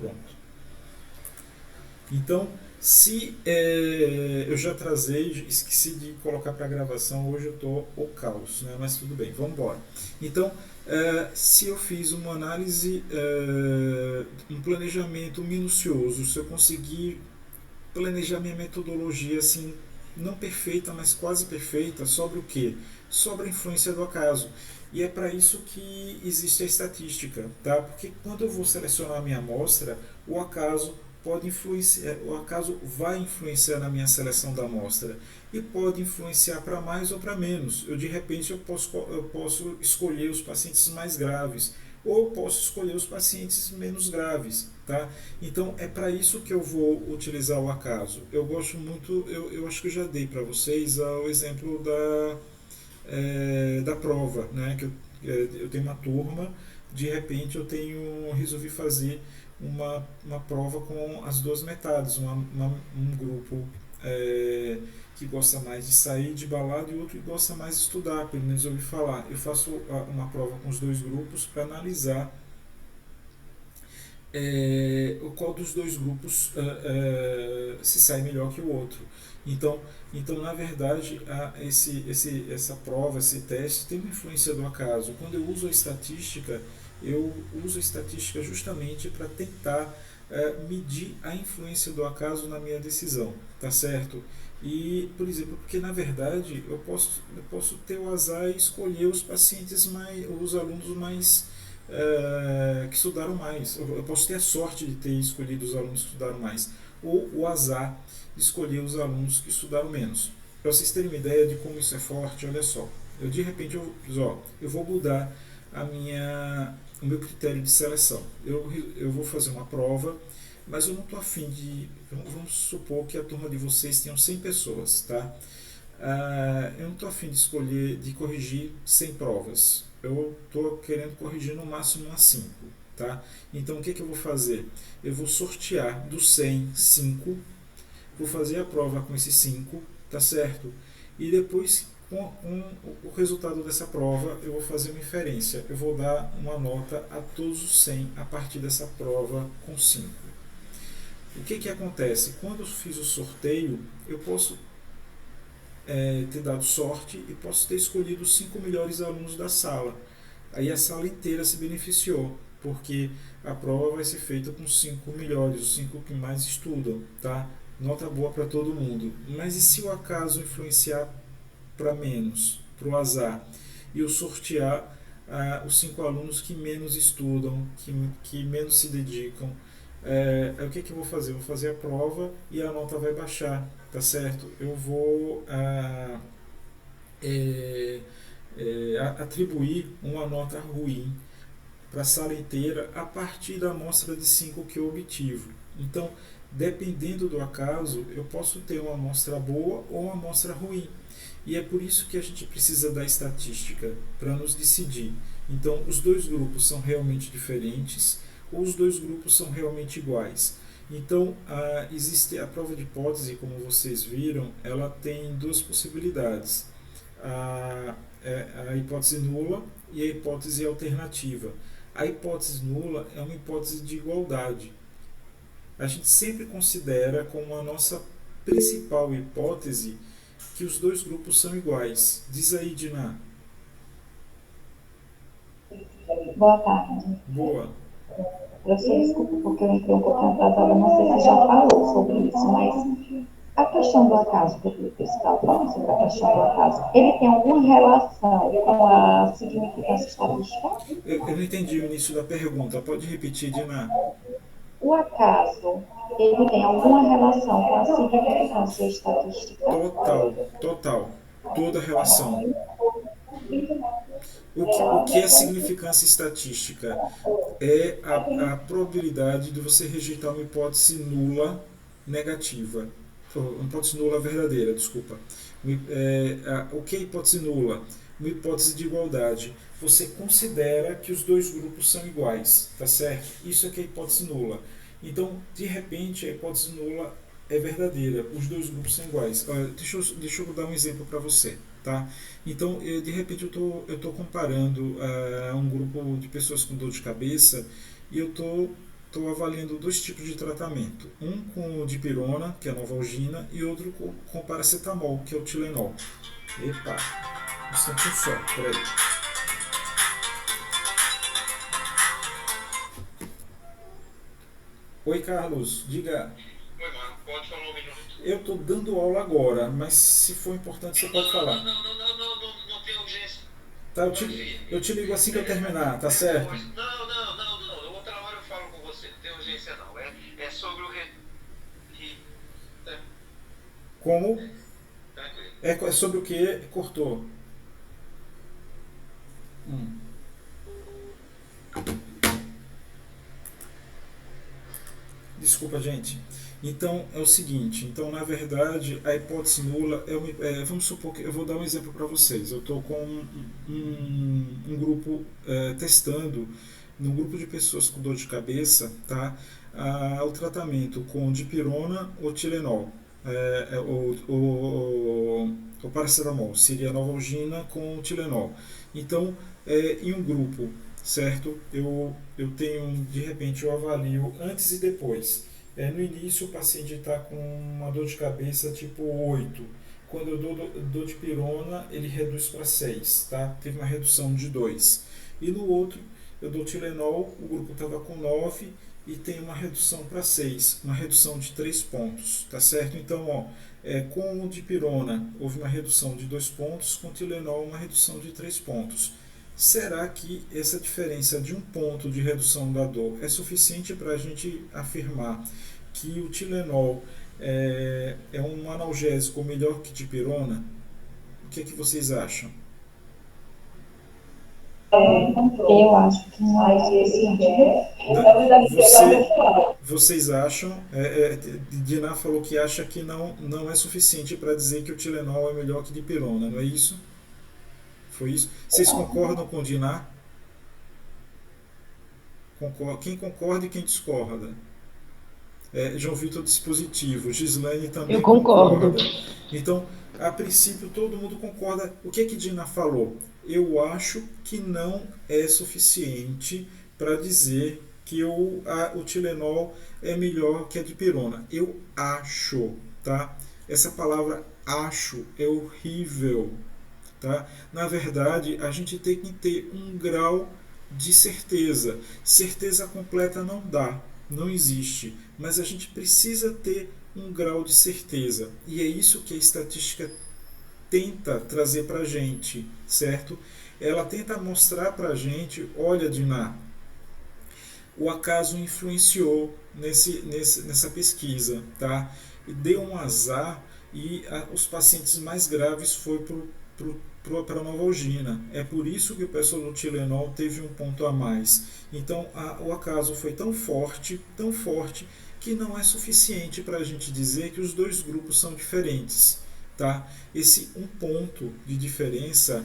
Pronto. Então, se eu já trazei, esqueci de colocar para gravação, hoje eu estou o caos, né? Mas tudo bem, vamos embora. Então, se eu fiz uma análise, um planejamento minucioso, se eu conseguir planejar minha metodologia assim, não perfeita, mas quase perfeita, sobre o quê? Sobre a influência do acaso. E é para isso que existe a estatística, tá? Porque quando eu vou selecionar a minha amostra, o acaso pode influenciar, o acaso vai influenciar na minha seleção da amostra e pode influenciar para mais ou para menos. Eu de repente eu posso escolher os pacientes mais graves ou posso escolher os pacientes menos graves, tá? Então é para isso que eu vou utilizar o acaso. Eu gosto muito, eu acho que eu já dei para vocês o exemplo da prova, né? Que eu tenho uma turma, de repente resolvi fazer uma prova com as duas metades, um grupo que gosta mais de sair de balada e outro que gosta mais de estudar, pelo menos eu ouvi falar. Eu faço uma prova com os dois grupos para analisar qual dos dois grupos se sai melhor que o outro. Então, na verdade, essa prova, esse teste tem uma influência do acaso. Quando eu uso a estatística justamente para tentar medir a influência do acaso na minha decisão, tá certo? E, por exemplo, porque na verdade eu posso ter o azar e escolher os alunos mais que estudaram mais. Eu posso ter a sorte de ter escolhido os alunos que estudaram mais, ou o azar de escolher os alunos que estudaram menos. Para vocês terem uma ideia de como isso é forte, olha só. De repente eu vou mudar o meu critério de seleção. Eu vou fazer uma prova, mas eu não estou afim de. Vamos supor que a turma de vocês tenham 100 pessoas, tá? Eu não estou afim de escolher, de corrigir 100 provas. Eu estou querendo corrigir no máximo umas 5. Tá? Então o que eu vou fazer? Eu vou sortear dos 100, 5, vou fazer a prova com esses 5, tá certo? E depois, com o resultado dessa prova, eu vou fazer uma inferência. Eu vou dar uma nota a todos os 100 a partir dessa prova com 5. O que acontece? Quando eu fiz o sorteio, eu posso ter dado sorte e posso ter escolhido os 5 melhores alunos da sala. Aí a sala inteira se beneficiou, porque a prova vai ser feita com os 5 melhores, os 5 que mais estudam, tá? Nota boa para todo mundo. Mas e se o acaso influenciar para menos, para o azar, e eu sortear os 5 alunos que menos estudam, que menos se dedicam? O que eu vou fazer? Eu vou fazer a prova e a nota vai baixar, tá certo? Eu vou atribuir uma nota ruim para a sala inteira a partir da amostra de 5 que eu obtive. Então, dependendo do acaso, eu posso ter uma amostra boa ou uma amostra ruim. E é por isso que a gente precisa da estatística, para nos decidir. Então, os dois grupos são realmente diferentes ou os dois grupos são realmente iguais. Então, existe a prova de hipótese, como vocês viram, ela tem duas possibilidades. A hipótese nula e a hipótese alternativa. A hipótese nula é uma hipótese de igualdade. A gente sempre considera como a nossa principal hipótese que os dois grupos são iguais. Diz aí, Diná. Boa tarde. Boa. Professor, desculpa porque eu entrei um pouquinho atrasada, não sei se já falou sobre isso, mas a questão do acaso, que eu estava falando sobre a questão do acaso, ele tem alguma relação com a significância estatística? Eu não entendi o início da pergunta. Pode repetir, Diná? O acaso, ele tem alguma relação com a significância estatística? Total, total. Toda relação. O que é significância estatística? É a probabilidade de você rejeitar uma hipótese nula negativa. Uma hipótese nula verdadeira, desculpa. O que é hipótese nula? Uma hipótese de igualdade. Você considera que os dois grupos são iguais, tá certo? Isso é que é hipótese nula. Então, de repente, a hipótese nula é verdadeira. Os dois grupos são iguais. Deixa eu dar um exemplo para você. Tá? Então, de repente, eu estou comparando um grupo de pessoas com dor de cabeça e eu estou estou avaliando dois tipos de tratamento. Um com dipirona, que é a Novalgina, e outro com paracetamol, que é o Tilenol. Epa, um instante só, peraí. Oi, Carlos, diga. Oi, Marco, pode falar um minuto. Eu estou dando aula agora, mas se for importante você pode falar. Não tem urgência. Tá, Pode vir. eu te ligo assim que eu terminar, tá certo? Não. Outra hora eu falo com você. Não tem urgência não. É sobre o Como? Tranquilo. É sobre o que cortou? Desculpa, gente. Então é o seguinte, então na verdade a hipótese nula vamos supor que eu vou dar um exemplo para vocês. Eu estou com um grupo testando, num grupo de pessoas com dor de cabeça, tá? O tratamento com dipirona ou Tilenol, o paracetamol seria a Novalgina com o Tilenol. Então em um grupo, certo? Eu tenho, de repente, eu avalio antes e depois. No início o paciente está com uma dor de cabeça tipo 8. Quando eu dou dipirona, ele reduz para 6, tá? Teve uma redução de 2. E no outro, eu dou Tilenol, o grupo estava com 9 e tem uma redução para 6, uma redução de 3 pontos, tá certo? Então, com o dipirona houve uma redução de 2 pontos, com o Tilenol uma redução de 3 pontos. Será que essa diferença de um ponto de redução da dor é suficiente para a gente afirmar que o Tilenol é um analgésico melhor que dipirona? O que vocês acham? Eu acho que não é suficiente. Vocês acham, Diná falou que acha que não é suficiente para dizer que o Tilenol é melhor que dipirona, não é isso? Foi isso? Vocês concordam com o Diná? Quem concorda e quem discorda? João Vitor dispositivo, Gislaine também Eu concordo. concorda. Então, a princípio, todo mundo concorda. O que Diná falou? Eu acho que não é suficiente para dizer que o Tilenol é melhor que a dipirona. Eu acho, tá? Essa palavra acho é horrível. Tá? Na verdade, a gente tem que ter um grau de certeza. Certeza completa não dá, não existe, mas a gente precisa ter um grau de certeza. E é isso que a estatística tenta trazer para a gente, certo? Ela tenta mostrar para a gente, olha, Diná, o acaso influenciou nessa pesquisa, tá? E deu um azar e os pacientes mais graves foram para a Novalgina. É por isso que o pessoal do Tilenol teve um ponto a mais. Então o acaso foi tão forte, que não é suficiente para a gente dizer que os dois grupos são diferentes. Tá? Esse um ponto de diferença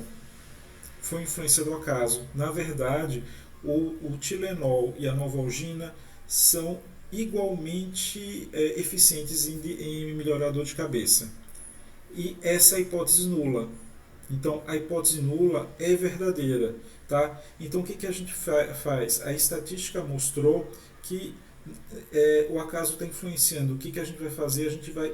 foi influência do acaso. Na verdade, o Tilenol e a Novalgina são igualmente eficientes em melhorar a dor de cabeça. E essa é a hipótese nula. Então, a hipótese nula é verdadeira. Tá? Então, o que a gente faz? A estatística mostrou que o acaso está influenciando. O que a gente vai fazer? A gente vai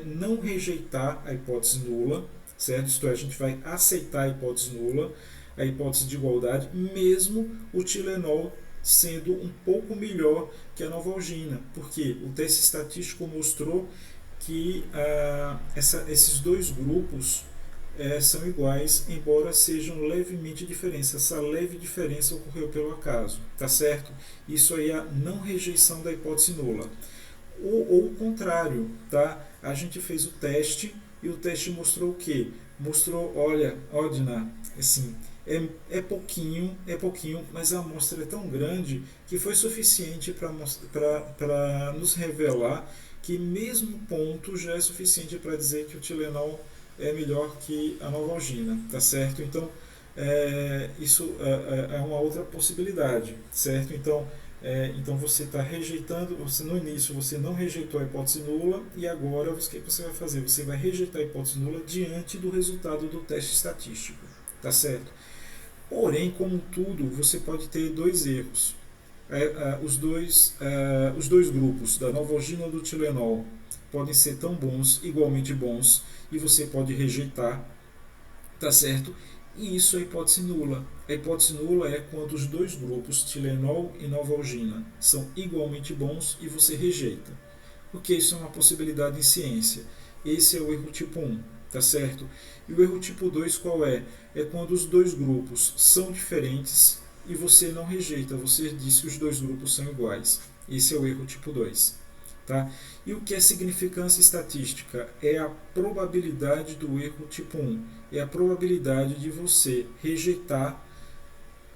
não rejeitar a hipótese nula, certo? Isto é, a gente vai aceitar a hipótese nula, a hipótese de igualdade, mesmo o Tilenol sendo um pouco melhor que a Novalgina, porque o teste estatístico mostrou que esses dois grupos são iguais, embora sejam levemente diferentes. Essa leve diferença ocorreu pelo acaso, tá certo? Isso aí é a não rejeição da hipótese nula. Ou o contrário, tá? A gente fez o teste e o teste mostrou o quê? Mostrou, olha, Diná, assim, é pouquinho, mas a amostra é tão grande que foi suficiente para nos revelar que mesmo ponto já é suficiente para dizer que o Tilenol é melhor que a Novalgina, tá certo? Então, isso é uma outra possibilidade, certo? Então você está rejeitando, no início você não rejeitou a hipótese nula e agora o que você vai fazer? Você vai rejeitar a hipótese nula diante do resultado do teste estatístico, tá certo? Porém, como tudo, você pode ter dois erros. os dois grupos da Novalgina ou do Tilenol podem ser tão bons, igualmente bons, e você pode rejeitar, tá certo? E isso é a hipótese nula. A hipótese nula é quando os dois grupos, Tilenol e Novalgina, são igualmente bons e você rejeita. Porque isso é uma possibilidade em ciência. Esse é o erro tipo 1, tá certo? E o erro tipo 2 qual é? É quando os dois grupos são diferentes e você não rejeita, você diz que os dois grupos são iguais. Esse é o erro tipo 2. Tá? E o que é significância estatística? É a probabilidade do erro tipo 1. É a probabilidade de você rejeitar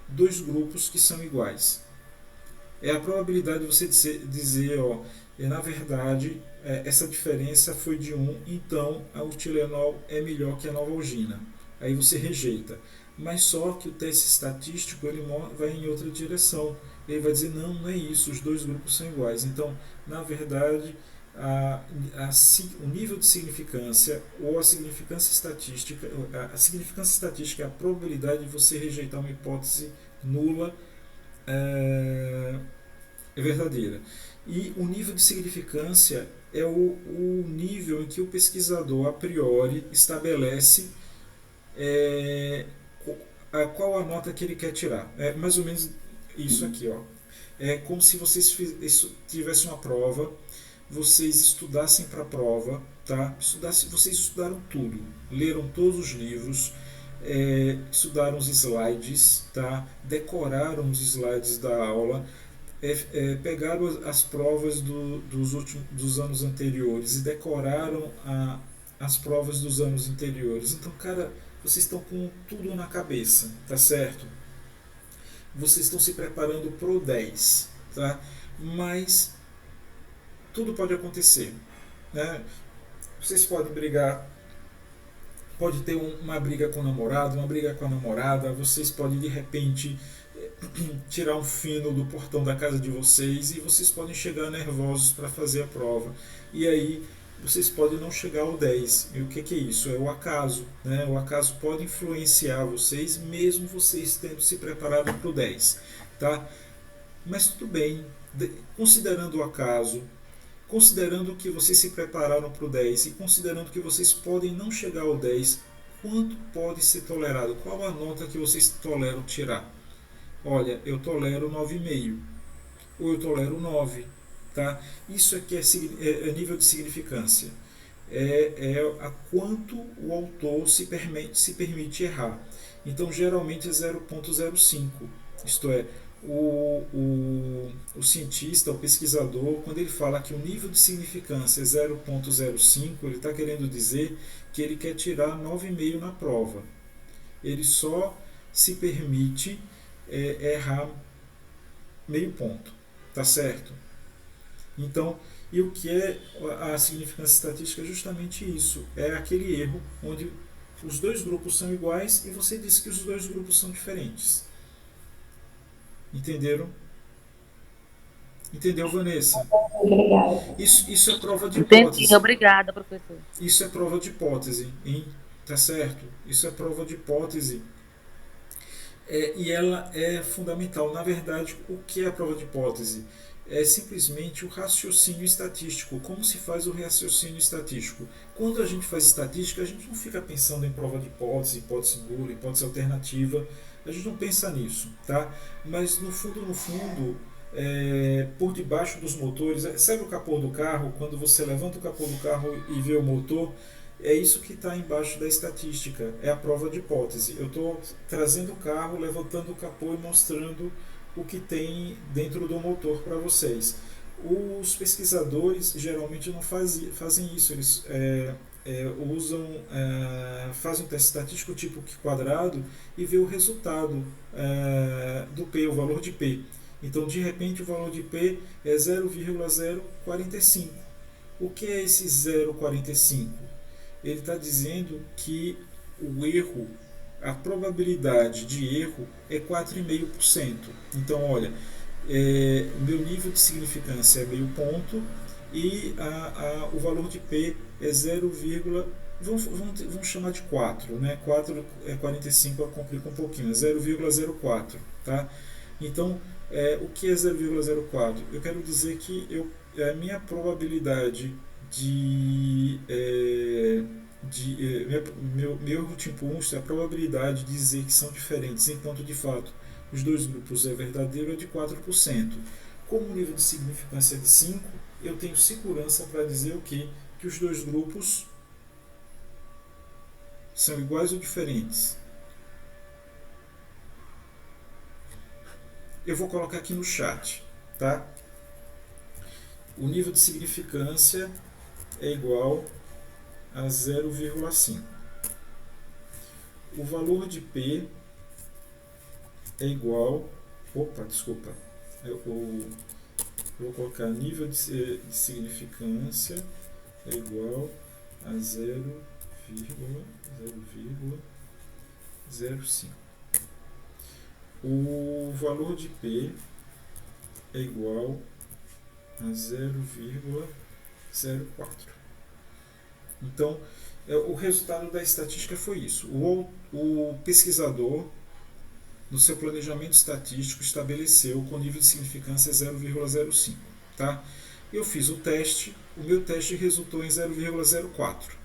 dois grupos que são iguais. É a probabilidade de você dizer, ó, na verdade, essa diferença foi de 1, então o Tilenol é melhor que a Novalgina. Aí você rejeita. Mas só que o teste estatístico ele vai em outra direção. Ele vai dizer, não, não é isso, os dois grupos são iguais. Então, na verdade, o nível de significância ou a significância estatística é a probabilidade de você rejeitar uma hipótese nula é verdadeira. E o nível de significância é o nível em que o pesquisador a priori estabelece qual a nota que ele quer tirar. É mais ou menos isso aqui, ó. É como se vocês tivessem uma prova, vocês estudassem para a prova, tá? Vocês estudaram tudo, leram todos os livros, estudaram os slides, tá? Decoraram os slides da aula, pegaram as provas dos anos anteriores e decoraram as provas dos anos anteriores. Então, cara, vocês estão com tudo na cabeça, tá certo? Vocês estão se preparando para o 10, tá? Mas tudo pode acontecer, né? Vocês podem brigar, pode ter uma briga com o namorado, uma briga com a namorada, vocês podem de repente tirar um fino do portão da casa de vocês e vocês podem chegar nervosos para fazer a prova. E aí vocês podem não chegar ao 10. E o que é isso? É o acaso, né? O acaso pode influenciar vocês, mesmo vocês tendo se preparado para o 10. Tá? Mas tudo bem, considerando o acaso, considerando que vocês se prepararam para o 10 e considerando que vocês podem não chegar ao 10, quanto pode ser tolerado? Qual a nota que vocês toleram tirar? Olha, eu tolero 9,5 ou eu tolero 9. Tá? Isso aqui é nível de significância. É a quanto o autor se permite errar. Então, geralmente é 0,05. Isto é, o cientista, o pesquisador, quando ele fala que o nível de significância é 0,05, ele está querendo dizer que ele quer tirar 9,5 na prova. Ele só se permite errar meio ponto. Tá certo? Então, e o que é a significância estatística? É justamente isso. É aquele erro onde os dois grupos são iguais e você diz que os dois grupos são diferentes. Entenderam? Entendeu, Vanessa? Obrigada. Isso é prova de hipótese. Entendi, obrigada, professor. Isso é prova de hipótese, hein? Tá certo? Isso é prova de hipótese. E ela é fundamental. Na verdade, o que é a prova de hipótese? É simplesmente o raciocínio estatístico. Como se faz o raciocínio estatístico? Quando a gente faz estatística, a gente não fica pensando em prova de hipótese, hipótese nula, hipótese alternativa. A gente não pensa nisso, tá? Mas no fundo, por debaixo dos motores, sabe o capô do carro? Quando você levanta o capô do carro e vê o motor, é isso que está embaixo da estatística, é a prova de hipótese. Eu estou trazendo o carro, levantando o capô e mostrando o que tem dentro do motor para vocês. Os pesquisadores geralmente não fazem isso, eles fazem um teste estatístico tipo quadrado e vê o resultado do P, o valor de P. Então, de repente, o valor de P é 0,045. O que é esse 0,45? Ele está dizendo que o erro, a probabilidade de erro é 4,5%. Então, olha, o meu nível de significância é meio ponto e o valor de P é 0, vamos chamar de 4, né? 4 é 45, complica um pouquinho, é 0,04, tá? Então, O que é 0,04? Eu quero dizer que a minha probabilidade meu erro tipo 1 é a probabilidade de dizer que são diferentes, enquanto de fato os dois grupos é verdadeiro, é de 4%. Como o nível de significância é de 5, eu tenho segurança para dizer o quê? Que os dois grupos são iguais ou diferentes. Eu vou colocar aqui no chat, tá? O nível de significância é igual a 0,5. O valor de P é igual... Opa, desculpa. Eu vou colocar nível de significância é igual a 0,05. O valor de P é igual a 0,04. Então, o resultado da estatística foi isso. O pesquisador, no seu planejamento estatístico, estabeleceu que o nível de significância é 0,05. Tá? Eu fiz o teste, o meu teste resultou em 0,04.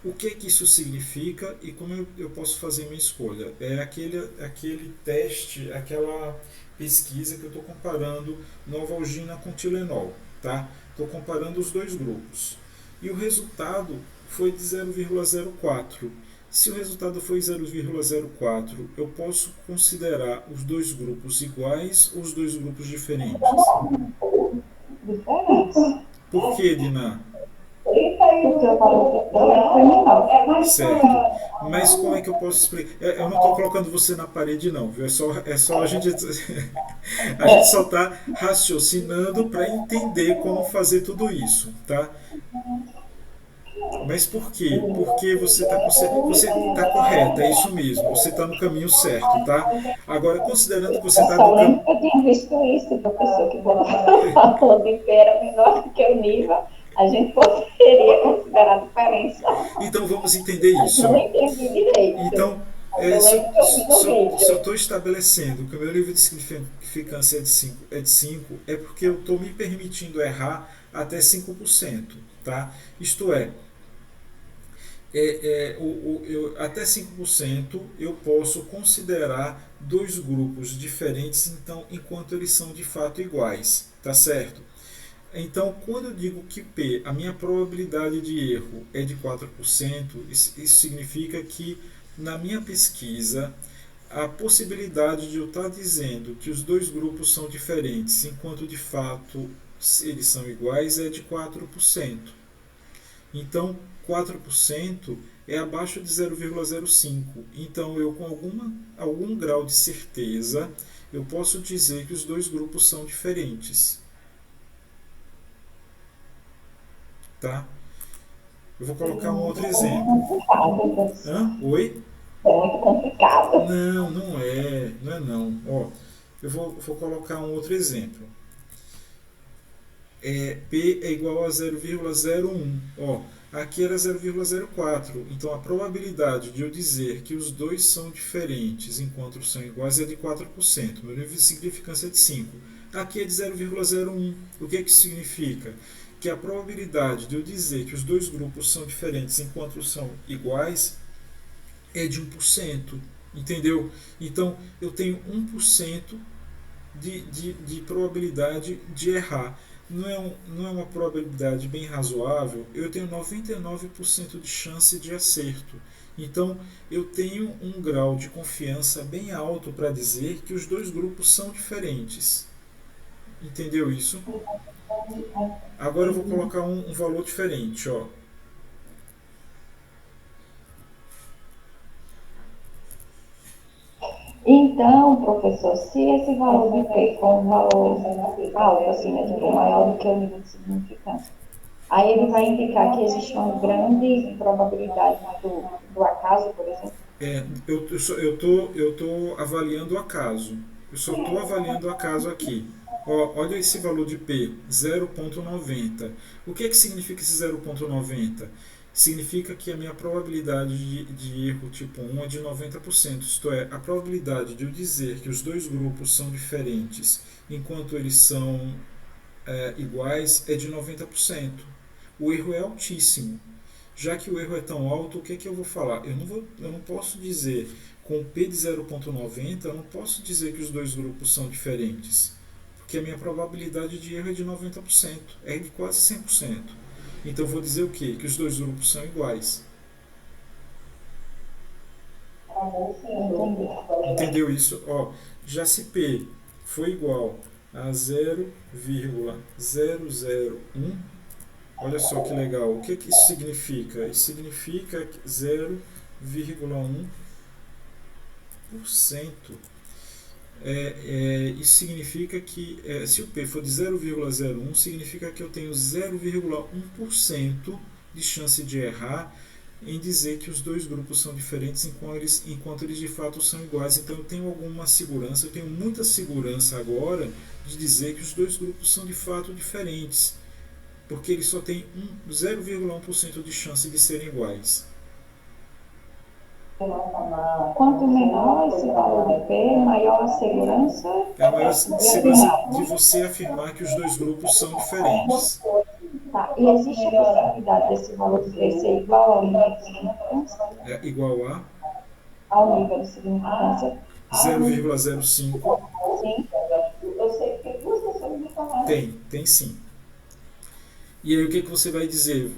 O que isso significa e como eu posso fazer minha escolha? É aquele teste, aquela pesquisa que eu estou comparando Novalgina com Tilenol. Tá? Estou comparando os dois grupos. E o resultado foi de 0,04. Se o resultado foi 0,04, eu posso considerar os dois grupos iguais ou os dois grupos diferentes? Diferentes. Por que, Diná? Porque o valor de P é menor. Certo. Mas como é que eu posso explicar? Eu não estou colocando você na parede, não. Viu? É só a gente só está raciocinando para entender como fazer tudo isso, tá? Mas por quê? Porque você está correta, é isso mesmo. Você está no caminho certo, tá? Agora, considerando que você está no caminho... Eu tinha visto isso, professor, que quando o valor de P era menor do que o nível, a gente poderia considerar a diferença. Então vamos entender isso. Não entendi direito. Então, só estou estabelecendo que o meu nível de significância é de 5 é porque eu estou me permitindo errar até 5%. Tá? Isto é, até 5% eu posso considerar dois grupos diferentes então, enquanto eles são de fato iguais. Tá certo? Então, quando eu digo que P, a minha probabilidade de erro é de 4%, isso significa que na minha pesquisa a possibilidade de eu estar dizendo que os dois grupos são diferentes, enquanto de fato eles são iguais, é de 4%. Então, 4% é abaixo de 0,05. Então, eu com algum grau de certeza, eu posso dizer que os dois grupos são diferentes. Tá? Eu vou colocar um outro exemplo. Oi? É muito complicado. Não é. Ó, eu vou colocar um outro exemplo. P é igual a 0,01. Ó, aqui era 0,04. Então a probabilidade de eu dizer que os dois são diferentes enquanto são iguais é de 4%. Meu nível de significância é de 5. Aqui é de 0,01. O que isso significa? Que a probabilidade de eu dizer que os dois grupos são diferentes enquanto são iguais é de 1%. Entendeu? Então eu tenho 1% de probabilidade de errar. Não é uma probabilidade bem razoável, eu tenho 99% de chance de acerto. Então, eu tenho um grau de confiança bem alto para dizer que os dois grupos são diferentes. Entendeu isso? Agora eu vou colocar um valor diferente. Ó. Então, professor, se esse valor de P for um valor alto, assim, né, tipo, maior do que o nível de significância, aí ele vai indicar que existe uma grande probabilidade do acaso, por exemplo? Eu tô avaliando o acaso. Eu só estou avaliando o acaso aqui. Ó, olha esse valor de P, 0,90. O que significa esse 0,90? significa que a minha probabilidade de erro tipo 1 é de 90%, isto é, a probabilidade de eu dizer que os dois grupos são diferentes enquanto eles são iguais é de 90%. O erro é altíssimo. Já que o erro é tão alto, o que é que eu vou falar? Eu não posso dizer, com P de 0,90, eu não posso dizer que os dois grupos são diferentes, porque a minha probabilidade de erro é de 90%, é de quase 100%. Então eu vou dizer o quê? Que os dois grupos são iguais. Entendeu isso? Ó, já se P foi igual a 0,001, olha só que legal. O que isso significa? Isso significa que 0,1%. Isso significa que, se o P for de 0,01, significa que eu tenho 0,1% de chance de errar em dizer que os dois grupos são diferentes enquanto eles de fato são iguais. Então eu tenho alguma segurança, eu tenho muita segurança agora de dizer que os dois grupos são de fato diferentes, porque eles só têm 0,1% de chance de serem iguais. Quanto menor esse valor de P, maior a segurança. É a maior segurança de você afirmar que os dois grupos são diferentes. Tá. E existe a possibilidade desse valor de P ser igual ao nível de significância? É igual a Ao nível de significância? 0,05. Sim. Eu sei que duas pessoas me falaram. Tem sim. E aí o que você vai dizer?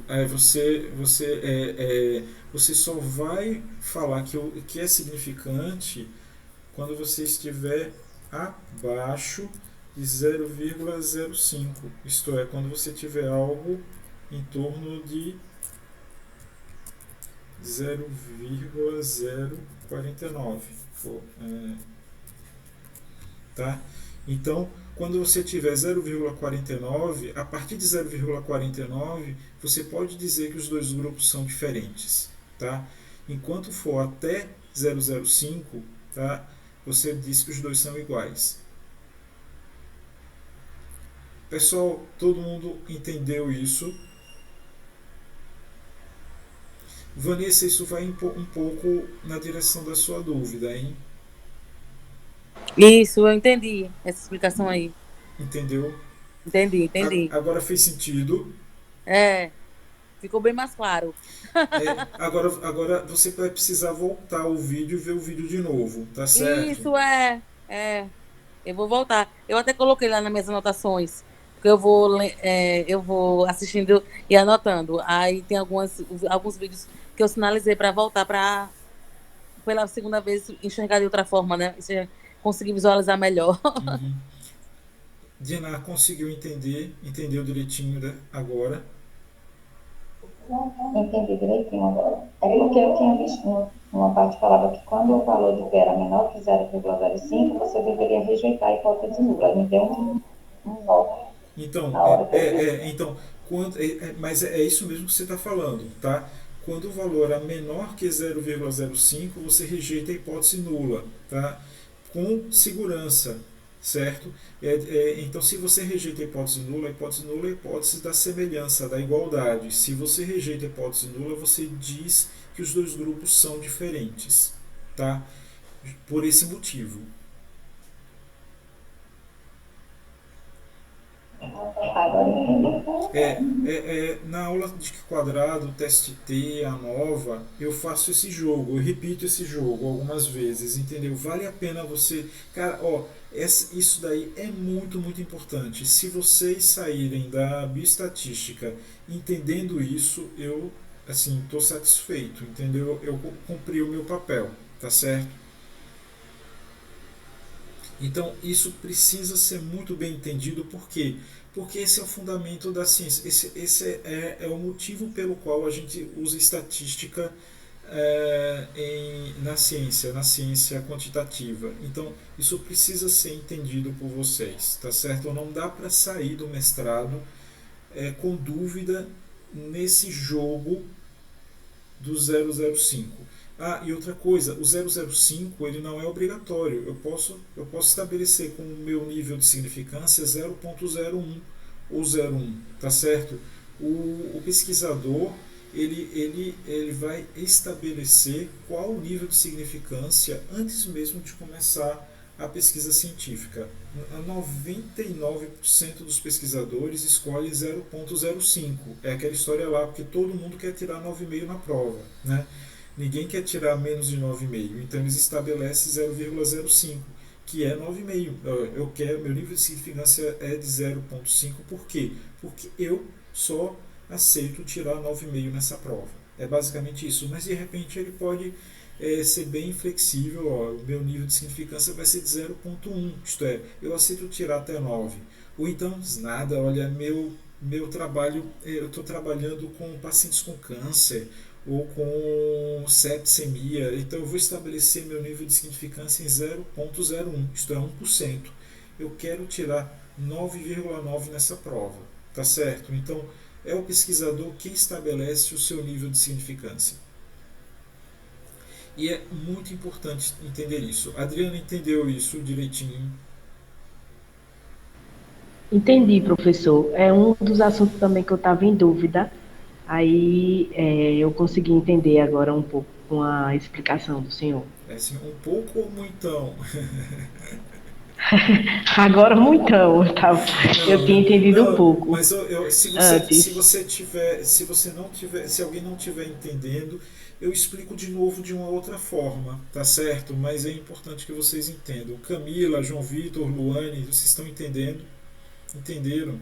Você só vai falar que é significante quando você estiver abaixo de 0,05. Isto é, quando você tiver algo em torno de 0,049. Tá? Então, quando você tiver 0,49, a partir de 0,49, você pode dizer que os dois grupos são diferentes. Tá? Enquanto for até 0,05, tá? Você diz que os dois são iguais. Pessoal, todo mundo entendeu isso? Vanessa, isso vai um pouco na direção da sua dúvida, hein? Isso, eu entendi essa explicação aí. Entendeu? Entendi. Agora fez sentido. Ficou bem mais claro. Agora você vai precisar voltar o vídeo e ver o vídeo de novo, tá certo? Isso, eu vou voltar. Eu até coloquei lá nas minhas anotações, porque eu vou assistindo e anotando. Aí tem alguns vídeos que eu sinalizei para voltar para, pela segunda vez, enxergar de outra forma, né? Conseguir visualizar melhor. Uhum. Diana, conseguiu entendeu direitinho, né, agora? Entendi direitinho agora. É porque eu tinha visto uma parte que falava que quando o valor de P era menor que 0,05, você deveria rejeitar a hipótese nula. Me deu um nó. Então, mas é isso mesmo que você está falando, tá? Quando o valor é menor que 0,05, você rejeita a hipótese nula, tá? Com segurança, certo? Então, se você rejeita a hipótese nula é a hipótese da semelhança, da igualdade. Se você rejeita a hipótese nula, você diz que os dois grupos são diferentes, tá? Por esse motivo. Na aula de quadrado, teste T, a nova, eu faço esse jogo, eu repito esse jogo algumas vezes, entendeu? Vale a pena você... Cara, isso daí é muito, muito importante. Se vocês saírem da bioestatística entendendo isso, eu, assim, estou satisfeito, entendeu? Eu cumpri o meu papel, tá certo? Então, isso precisa ser muito bem entendido, por quê? Porque esse é o fundamento da ciência. Esse é o motivo pelo qual a gente usa estatística na ciência quantitativa. Então, isso precisa ser entendido por vocês, tá certo? Não dá para sair do mestrado com dúvida nesse jogo do 005. E outra coisa, o 005 ele não é obrigatório. Eu posso estabelecer com o meu nível de significância 0,01 ou 0,1, tá certo? O pesquisador ele vai estabelecer qual o nível de significância antes mesmo de começar a pesquisa científica. 99% dos pesquisadores escolhe 0,05. É aquela história lá, porque todo mundo quer tirar 9,5 na prova, né? Ninguém quer tirar menos de 9,5. Então eles estabelecem 0,05, que é 9,5. Eu quero, meu nível de significância é de 0,5. Por quê? Porque eu só aceito tirar 9,5 nessa prova. É basicamente isso. Mas de repente ele pode ser bem flexível. O meu nível de significância vai ser de 0,1. Isto é, eu aceito tirar até 9. Ou então, nada, olha, meu trabalho, eu estou trabalhando com pacientes com câncer ou com sepsemia, então eu vou estabelecer meu nível de significância em 0,01, isto é 1%. Eu quero tirar 9,9 nessa prova, tá certo? Então é o pesquisador quem estabelece o seu nível de significância. E é muito importante entender isso. A Adriana entendeu isso direitinho? Entendi, professor. É um dos assuntos também que eu estava em dúvida. Aí eu consegui entender agora um pouco com a explicação do senhor. É assim, um pouco ou muitão? Agora muitão, tá? Eu tinha entendido um pouco Mas antes. se alguém não tiver entendendo, eu explico de novo de uma outra forma, tá certo? Mas é importante que vocês entendam. Camila, João Vitor, Luane, vocês estão entendendo? Entenderam?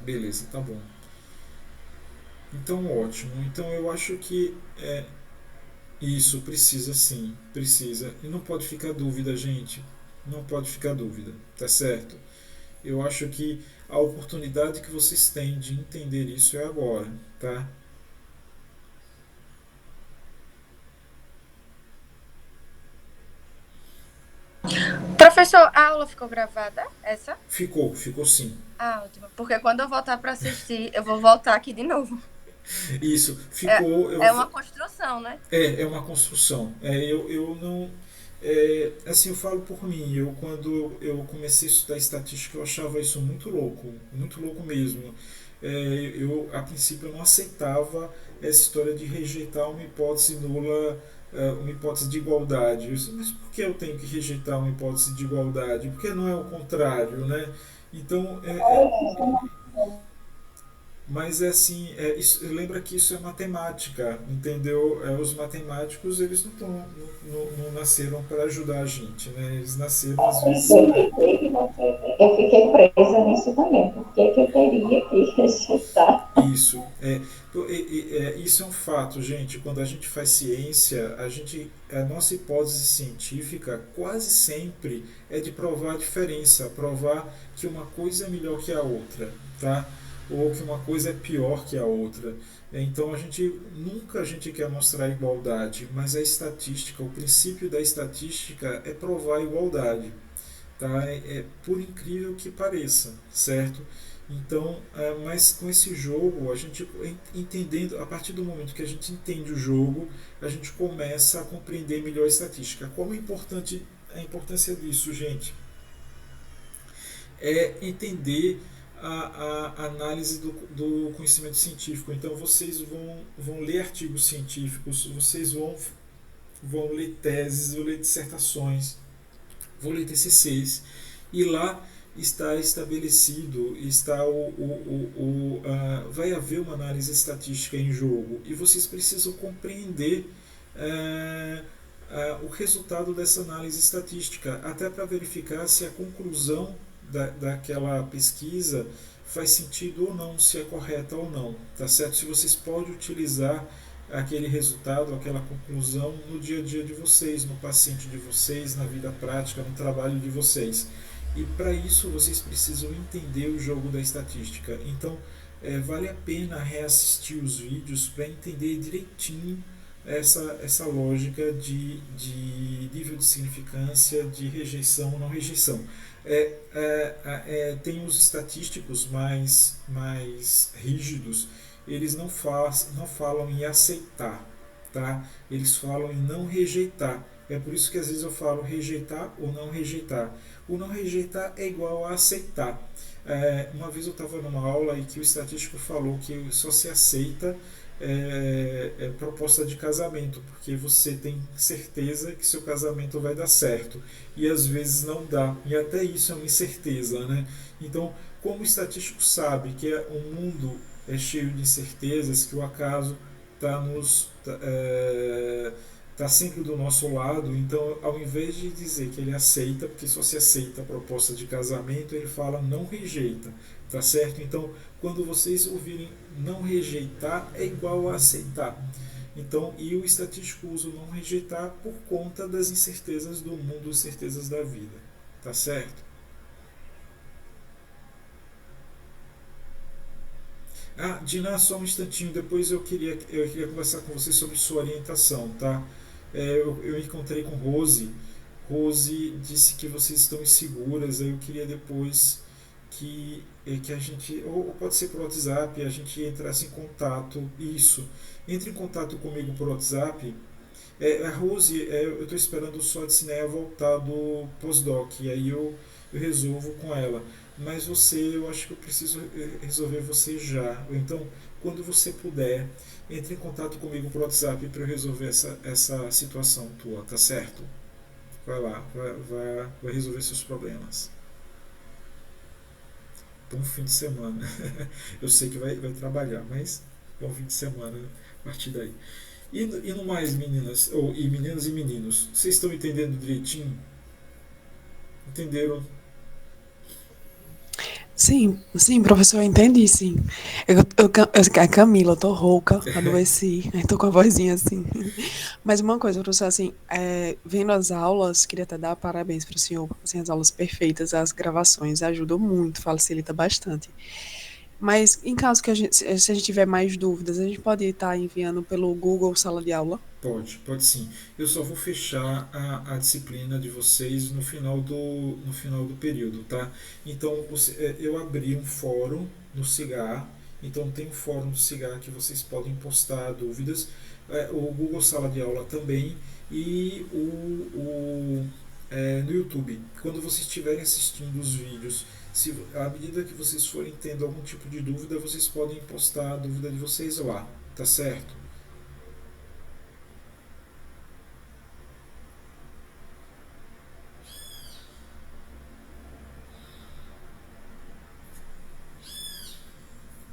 Beleza, tá bom. Então, ótimo. Então, eu acho que isso precisa sim, precisa. E não pode ficar dúvida, gente. Não pode ficar dúvida, tá certo? Eu acho que a oportunidade que vocês têm de entender isso é agora, tá? Professor, a aula ficou gravada? Essa? Ficou sim. Ah, ótimo. Porque quando eu voltar para assistir, eu vou voltar aqui de novo. Isso, É, ficou. é uma construção, né? É uma construção. Eu não. Assim, eu falo por mim. Quando eu comecei a estudar estatística, eu achava isso muito louco mesmo. A princípio, eu não aceitava essa história de rejeitar uma hipótese nula, uma hipótese de igualdade. Eu disse, mas por que eu tenho que rejeitar uma hipótese de igualdade? Por que não é o contrário, né? Então, mas é assim, lembra que isso é matemática, entendeu? Os matemáticos eles não nasceram para ajudar a gente, né? Eles nasceram às vezes para. Eu fiquei presa nisso também, porque que eu teria que rejeitar. Isso isso é um fato, gente. Quando a gente faz ciência, a nossa hipótese científica quase sempre é de provar a diferença, provar que uma coisa é melhor que a outra, tá? Ou que uma coisa é pior que a outra. Então nunca a gente quer mostrar a igualdade, mas a estatística, o princípio da estatística é provar a igualdade, tá? Por incrível que pareça, certo? Então, mas com esse jogo, a gente entendendo, a partir do momento que a gente entende o jogo, a gente começa a compreender melhor a estatística. Como é importante a importância disso, gente? É entender a análise do conhecimento científico. Então vocês vão ler artigos científicos, vocês vão ler teses, vão ler dissertações, vão ler TCCs, e lá está estabelecido, vai haver uma análise estatística em jogo, e vocês precisam compreender o resultado dessa análise estatística, até para verificar se a conclusão daquela pesquisa faz sentido ou não, se é correta ou não, tá certo? Se vocês podem utilizar aquele resultado, aquela conclusão no dia a dia de vocês, no paciente de vocês, na vida prática, no trabalho de vocês. E para isso vocês precisam entender o jogo da estatística. Então vale a pena reassistir os vídeos para entender direitinho essa lógica de nível de significância, de rejeição ou não rejeição. Tem os estatísticos mais rígidos, eles não falam em aceitar, tá? Eles falam em não rejeitar. É por isso que às vezes eu falo rejeitar ou não rejeitar. O não rejeitar é igual a aceitar. Uma vez eu estava numa aula e que o estatístico falou que só se aceita proposta de casamento, porque você tem certeza que seu casamento vai dar certo e às vezes não dá, e até isso é uma incerteza, né? Então, como o estatístico sabe que o mundo é cheio de incertezas, que o acaso está tá sempre do nosso lado, então ao invés de dizer que ele aceita, porque só se aceita a proposta de casamento, ele fala não rejeita, tá certo? Então, quando vocês ouvirem não rejeitar, é igual a aceitar. Então, e o estatístico usa o não rejeitar por conta das incertezas do mundo, incertezas da vida, tá certo? Diná, só um instantinho, depois eu queria conversar com você sobre sua orientação, tá? Eu encontrei com Rose. Rose disse que vocês estão inseguras, aí eu queria depois que a gente, ou pode ser por WhatsApp, a gente entrasse em contato, isso, entre em contato comigo por WhatsApp. A Rose, eu estou esperando só a Cineia voltar do pós-doc, e aí eu resolvo com ela. Mas você, eu acho que eu preciso resolver você já. Então, quando você puder, entre em contato comigo por WhatsApp para eu resolver essa situação tua, tá certo? Vai lá, vai resolver seus problemas. Bom fim de semana. Eu sei que vai trabalhar, mas bom fim de semana a partir daí. E no mais, meninas, e meninas e meninos, vocês estão entendendo direitinho? Entenderam? Sim, sim, professor, eu entendi, sim. A Camila, eu tô rouca, adoeci, tô com a vozinha assim. Mas uma coisa, professor, assim, vendo as aulas, queria até dar parabéns para o senhor, assim, as aulas perfeitas, as gravações ajudam muito, facilita bastante. Mas em caso que se a gente tiver mais dúvidas, a gente pode estar enviando pelo Google Sala de Aula? Pode sim. Eu só vou fechar a disciplina de vocês no final do período, tá? Então, eu abri um fórum no Cigar, então tem um fórum do Cigar que vocês podem postar dúvidas, o Google Sala de Aula também, e no YouTube. Quando vocês estiverem assistindo os vídeos, se à medida que vocês forem tendo algum tipo de dúvida, vocês podem postar a dúvida de vocês lá, tá certo?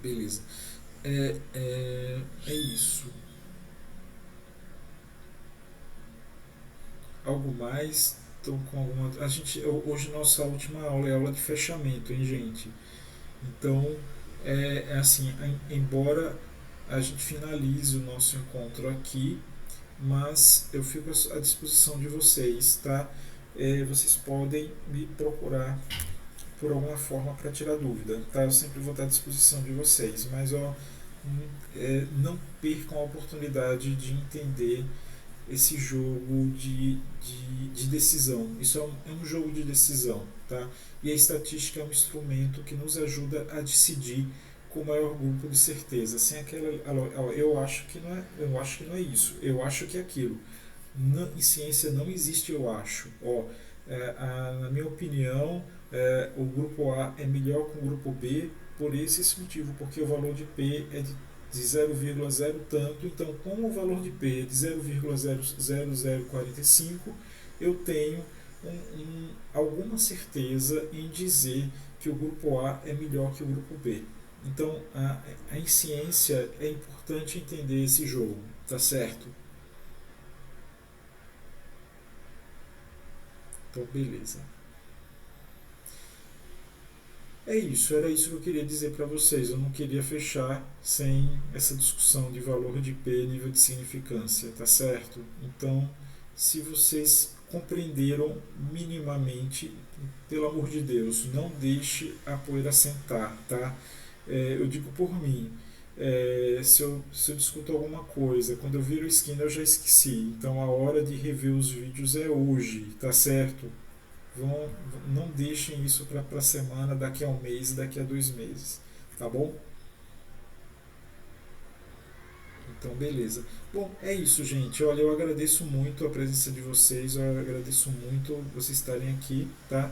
Beleza. É isso. Algo mais? Então, com alguma. Hoje nossa última aula é aula de fechamento, hein, gente? Então, assim, embora a gente finalize o nosso encontro aqui, mas eu fico à disposição de vocês, tá? Vocês podem me procurar por alguma forma para tirar dúvida, tá? Eu sempre vou estar à disposição de vocês, mas não percam a oportunidade de entender esse jogo de decisão. Isso é um jogo de decisão, tá? E a estatística é um instrumento que nos ajuda a decidir com o maior grupo de certeza, sem aquela eu acho que não é isso, eu acho que é aquilo. Em ciência não existe eu acho. Na minha opinião, o grupo A é melhor que o grupo B por esse motivo, porque o valor de P é de 0,0 tanto, então como o valor de P é de 0,0045, eu tenho alguma certeza em dizer que o grupo A é melhor que o grupo B. Então, em ciência é importante entender esse jogo, tá certo? Então, beleza. Era isso que eu queria dizer para vocês. Eu não queria fechar sem essa discussão de valor de P, nível de significância, tá certo? Então, se vocês compreenderam minimamente, pelo amor de Deus, não deixe a poeira sentar, tá? Eu digo por mim, se eu discuto alguma coisa, quando eu viro a esquina eu já esqueci. Então a hora de rever os vídeos é hoje, tá certo? não deixem isso para a semana, daqui a um mês, daqui a 2 meses, tá bom? Então, beleza. Bom, é isso, gente. Olha, eu agradeço muito a presença de vocês, eu agradeço muito vocês estarem aqui, tá?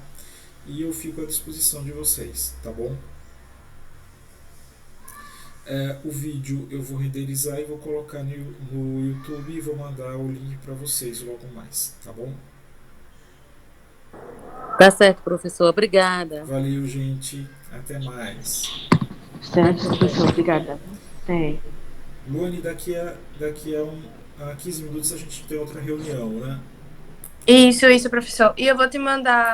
E eu fico à disposição de vocês, tá bom? O vídeo eu vou renderizar e vou colocar no YouTube e vou mandar o link para vocês logo mais, tá bom? Tá certo, professor. Obrigada. Valeu, gente. Até mais. Certo, professor. Obrigada. Até. Luane, daqui a 15 minutos a gente tem outra reunião, né? Isso, professor. E eu vou te mandar